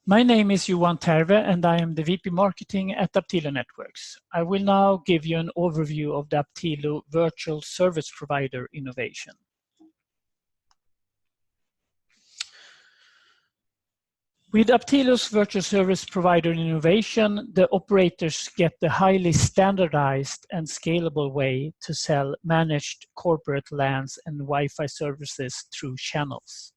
My name is Johan Terve and I am the VP Marketing at Aptilo Networks. I will now give you an overview of the Aptilo Virtual Service Provider innovation. With Aptilo's Virtual Service Provider innovation, the operators get the highly standardized and scalable way to sell managed corporate LANs and Wi-Fi services through channels.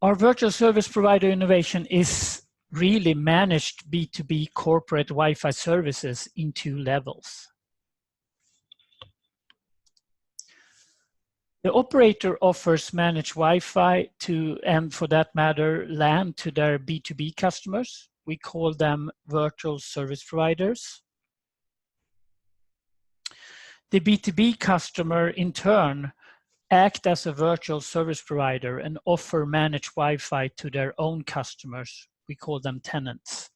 Our virtual service provider innovation is really managed B2B corporate Wi-Fi services in 2 levels. The operator offers managed Wi-Fi to, and for that matter, LAN to their B2B customers. We call them virtual service providers. The B2B customer, in turn, act as a virtual service provider and offer managed Wi-Fi to their own customers. We call them tenants.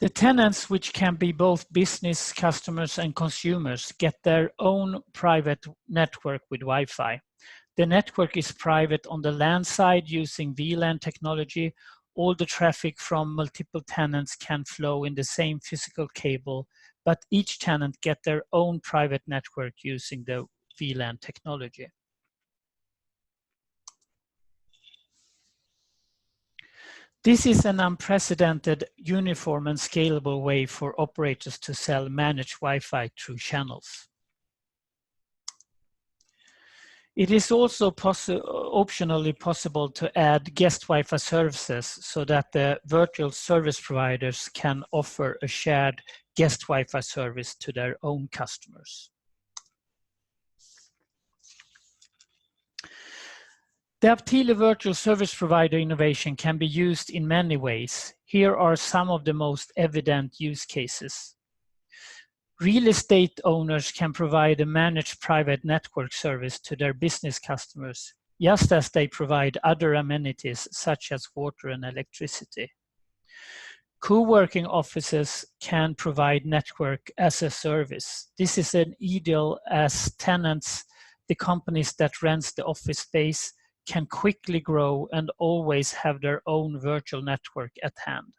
The tenants, which can be both business customers and consumers, get their own private network with Wi-Fi. The network is private on the LAN side using VLAN technology. All the traffic from multiple tenants can flow in the same physical cable, but each tenant get their own private network using the VLAN technology. This is an unprecedented, uniform and scalable way for operators to sell managed Wi-Fi through channels. It is also optionally possible to add guest Wi-Fi services so that the virtual service providers can offer a shared guest Wi-Fi service to their own customers. The Aptilo Virtual Service Provider innovation can be used in many ways. Here are some of the most evident use cases. Real estate owners can provide a managed private network service to their business customers, just as they provide other amenities such as water and electricity. Co-working offices can provide network as a service. This is an ideal as tenants, the companies that rents the office space, can quickly grow and always have their own virtual network at hand.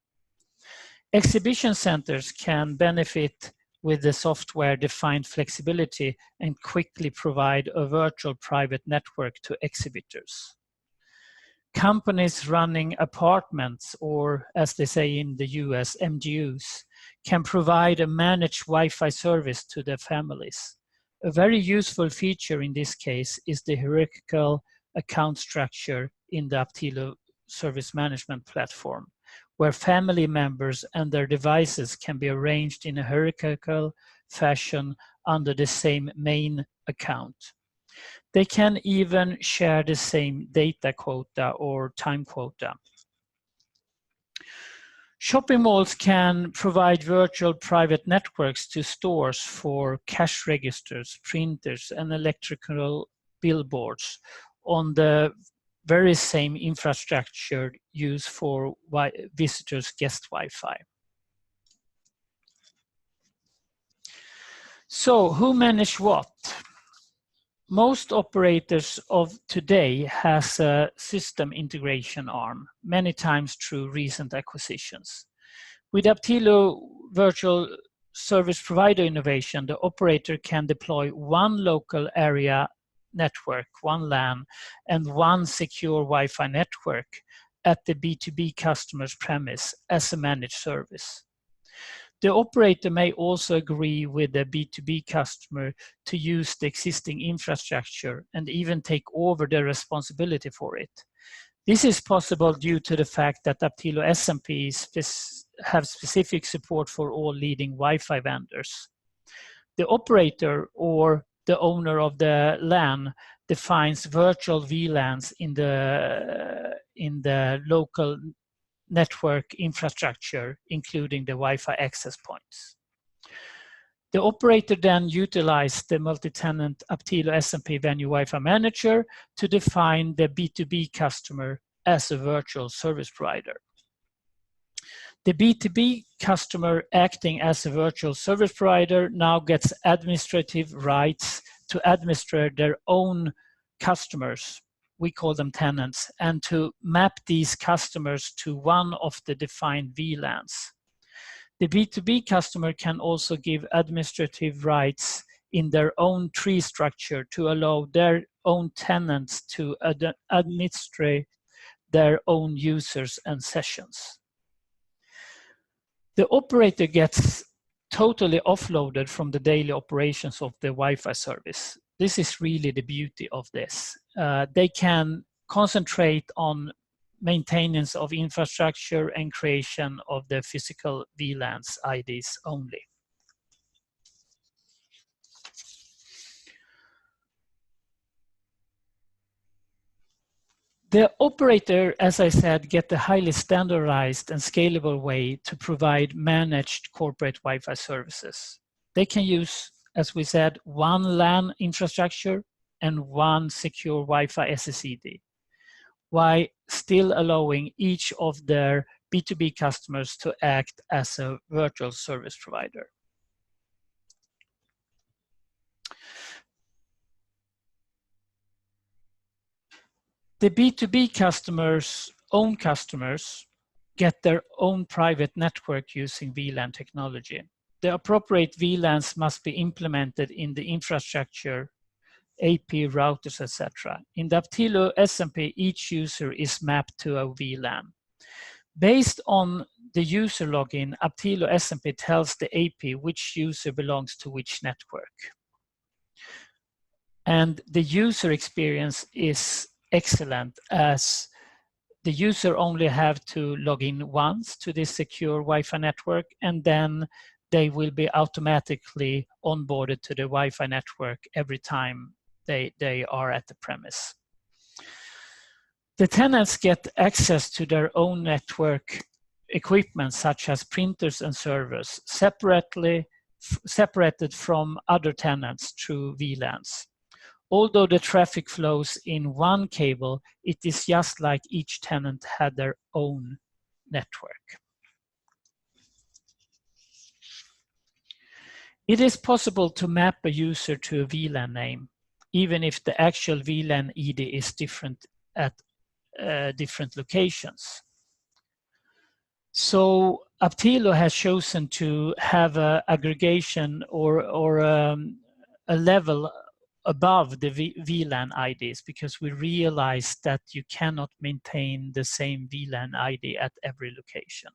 Exhibition centers can benefit with the software-defined flexibility and quickly provide a virtual private network to exhibitors. Companies running apartments, or as they say in the US, MDUs, can provide a managed Wi-Fi service to their families. A very useful feature in this case is the hierarchical account structure in the Aptilo service management platform, where family members and their devices can be arranged in a hierarchical fashion under the same main account. They can even share the same data quota or time quota. Shopping malls can provide virtual private networks to stores for cash registers, printers, and electrical billboards on the very same infrastructure used for visitors' guest Wi-Fi. So, who manage what? Most operators of today has a system integration arm, many times through recent acquisitions. With Aptilo Virtual Service Provider innovation, the operator can deploy one local area network, one LAN, and one secure Wi-Fi network at the B2B customer's premise as a managed service. The operator may also agree with the B2B customer to use the existing infrastructure and even take over the responsibility for it. This is possible due to the fact that Aptilo SMP have specific support for all leading Wi-Fi vendors. The operator or the owner of the LAN defines virtual VLANs in the local network infrastructure, including the Wi-Fi access points. The operator then utilizes the multi-tenant Aptilo SMP Venue Wi-Fi Manager to define the B2B customer as a virtual service provider. The B2B customer acting as a virtual service provider now gets administrative rights to administer their own customers. We call them tenants, and to map these customers to one of the defined VLANs. The B2B customer can also give administrative rights in their own tree structure to allow their own tenants to administrate their own users and sessions. The operator gets totally offloaded from the daily operations of the Wi-Fi service. This is really the beauty of this. They can concentrate on maintenance of infrastructure and creation of the physical VLANs IDs only. The operator, as I said, get a highly standardized and scalable way to provide managed corporate Wi-Fi services. They can use, as we said, one LAN infrastructure and one secure Wi-Fi SSID, while still allowing each of their B2B customers to act as a virtual service provider. The B2B customers, own customers, get their own private network using VLAN technology. The appropriate VLANs must be implemented in the infrastructure, AP routers, etc. In the Aptilo SMP, each user is mapped to a VLAN. Based on the user login, Aptilo SMP tells the AP which user belongs to which network. And the user experience is excellent, as the user only have to log in once to this secure Wi-Fi network, and then they will be automatically onboarded to the Wi-Fi network every time they are at the premise. The tenants get access to their own network equipment, such as printers and servers, separated from other tenants through VLANs. Although the traffic flows in one cable, it is just like each tenant had their own network. It is possible to map a user to a VLAN name, even if the actual VLAN ID is different at different locations. So Aptilo has chosen to have an aggregation or a level above the VLAN IDs, because we realize that you cannot maintain the same VLAN ID at every location.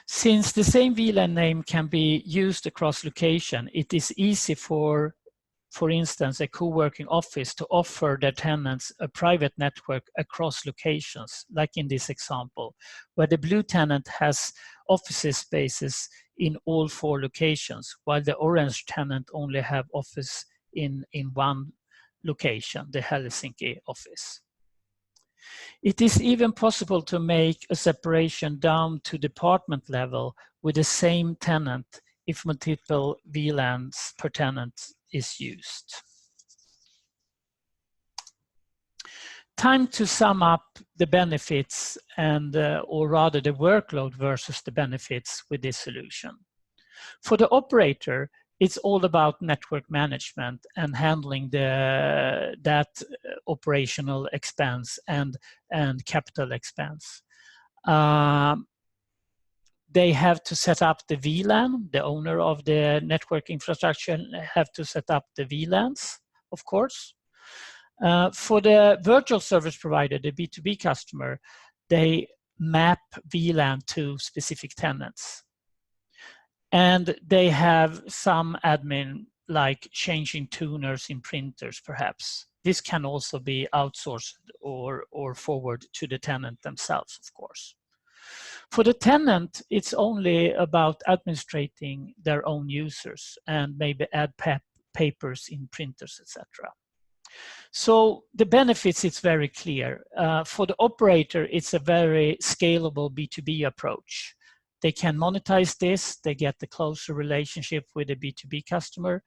Since the same VLAN name can be used across location, it is easy for instance, a co-working office to offer their tenants a private network across locations, like in this example, where the blue tenant has office spaces in all 4 locations, while the orange tenant only have office in one location, the Helsinki office. It is even possible to make a separation down to department level with the same tenant if multiple VLANs per tenant is used. Time to sum up the benefits and, or rather the workload versus the benefits with this solution. For the operator, it's all about network management and handling that operational expense and capital expense. They have to set up the VLAN. The owner of the network infrastructure have to set up the VLANs, of course. For the virtual service provider, the B2B customer, they map VLAN to specific tenants. And they have some admin, like changing tuners in printers, perhaps. This can also be outsourced or forward to the tenant themselves, of course. For the tenant, it's only about administrating their own users and maybe add papers in printers, etc. So the benefits, it's very clear. For the operator, it's a very scalable B2B approach. They can monetize this, they get the closer relationship with the B2B customer.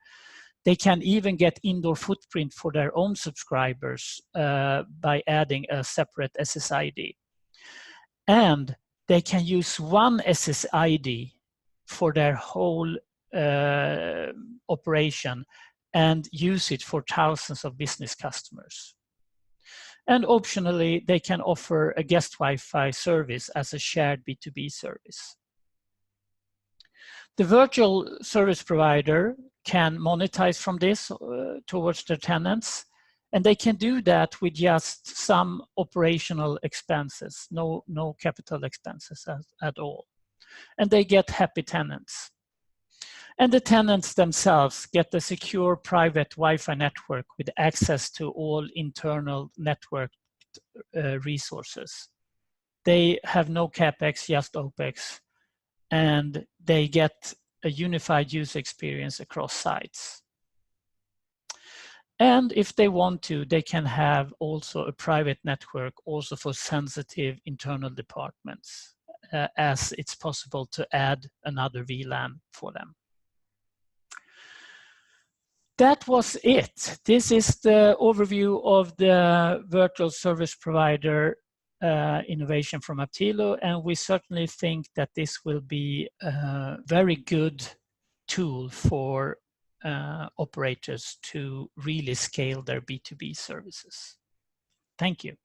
They can even get indoor footprint for their own subscribers by adding a separate SSID. And they can use one SSID for their whole operation and use it for thousands of business customers. And optionally, they can offer a guest Wi-Fi service as a shared B2B service. The virtual service provider can monetize from this towards their tenants, and they can do that with just some operational expenses, no capital expenses at all. And they get happy tenants. And the tenants themselves get a secure private Wi-Fi network with access to all internal network resources. They have no CapEx, just OpEx, and they get a unified user experience across sites. And if they want to, they can have also a private network also for sensitive internal departments, as it's possible to add another VLAN for them. That was it. This is the overview of the virtual service provider innovation from Aptilo, and we certainly think that this will be a very good tool for operators to really scale their B2B services. Thank you.